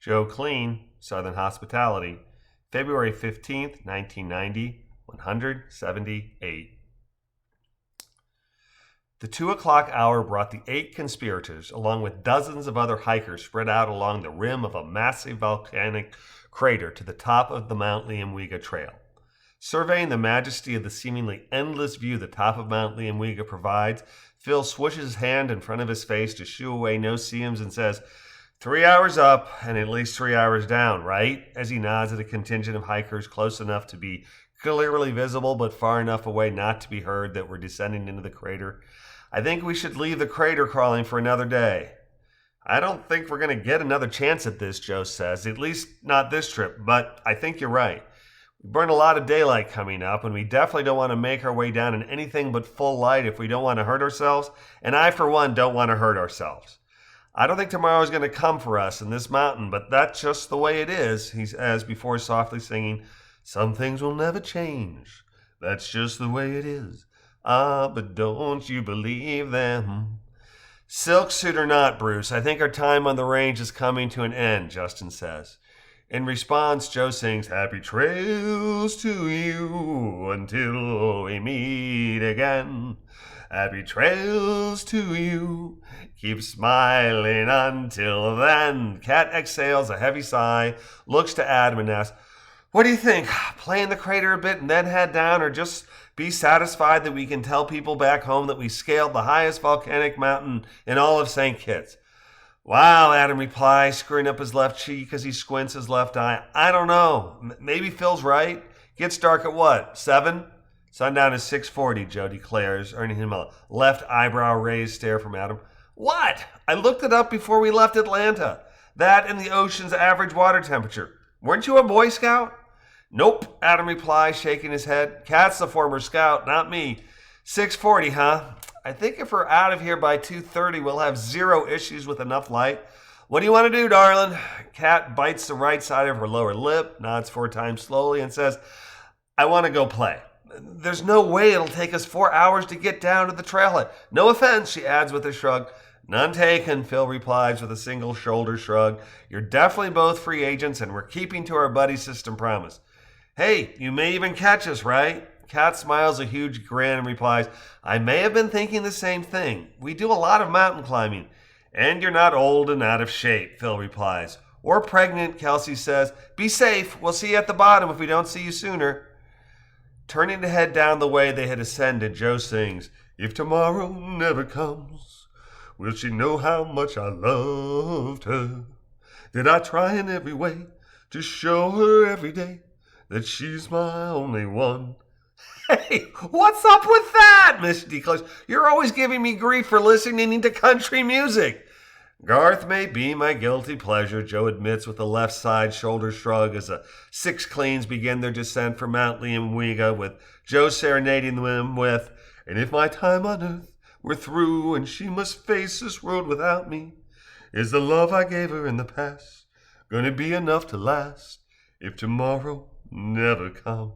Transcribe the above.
Joe Kleen, Southern Hospitality, February 15th, 1990, 178. The 2 o'clock hour brought the 8 conspirators, along with dozens of other hikers spread out along the rim of a massive volcanic crater, to the top of the Mount Liamwiga Trail. Surveying the majesty of the seemingly endless view the top of Mount Liamwiga provides, Phil swishes his hand in front of his face to shoo away no-see-ums and says, 3 hours up and at least 3 hours down, right? As he nods at a contingent of hikers close enough to be clearly visible but far enough away not to be heard that we're descending into the crater. I think we should leave the crater crawling for another day. I don't think we're going to get another chance at this, Joe says. At least not this trip, but I think you're right. We burn a lot of daylight coming up, and we definitely don't want to make our way down in anything but full light if we don't want to hurt ourselves, and I, for one, don't want to hurt ourselves. I don't think tomorrow is going to come for us in this mountain, but that's just the way it is, he says before softly singing, some things will never change. That's just the way it is. Ah, but don't you believe them? Silk suit or not, Bruce, I think our time on the range is coming to an end, Justin says. In response, Joe sings, Happy trails to you until we meet again. Happy trails to you. Keep smiling until then. Kat exhales a heavy sigh, looks to Adam and asks, what do you think? Play in the crater a bit and then head down, or just be satisfied that we can tell people back home that we scaled the highest volcanic mountain in all of St. Kitts? Wow, Adam replies, screwing up his left cheek as he squints his left eye. I don't know. Maybe Phil's right. Gets dark at what, 7? Sundown is 6:40, Joe declares, earning him a left eyebrow-raised stare from Adam. What? I looked it up before we left Atlanta. That and the ocean's average water temperature. Weren't you a Boy Scout? Nope, Adam replies, shaking his head. Kat's the former scout, not me. 6:40, huh? I think if we're out of here by 2:30, we'll have zero issues with enough light. What do you want to do, darling? Kat bites the right side of her lower lip, nods 4 times slowly, and says, I want to go play. There's no way it'll take us 4 hours to get down to the trailhead. No offense, she adds with a shrug. None taken, Phil replies with a single shoulder shrug. You're definitely both free agents, and we're keeping to our buddy system promise. Hey, you may even catch us, right? Kat smiles a huge grin and replies, I may have been thinking the same thing. We do a lot of mountain climbing. And you're not old and out of shape, Phil replies. Or pregnant, Kelsey says. Be safe. We'll see you at the bottom if we don't see you sooner. Turning to head down the way they had ascended, Joe sings, If tomorrow never comes, will she know how much I loved her? Did I try in every way to show her every day that she's my only one? Hey, what's up with that? Misty declares. You're always giving me grief for listening to country music. Garth may be my guilty pleasure, Joe admits with a left side shoulder shrug as the 6 Kleens begin their descent from Mount Liamwiga, with Joe serenading them with, and if my time on earth were through and she must face this world without me, is the love I gave her in the past gonna be enough to last if tomorrow never comes?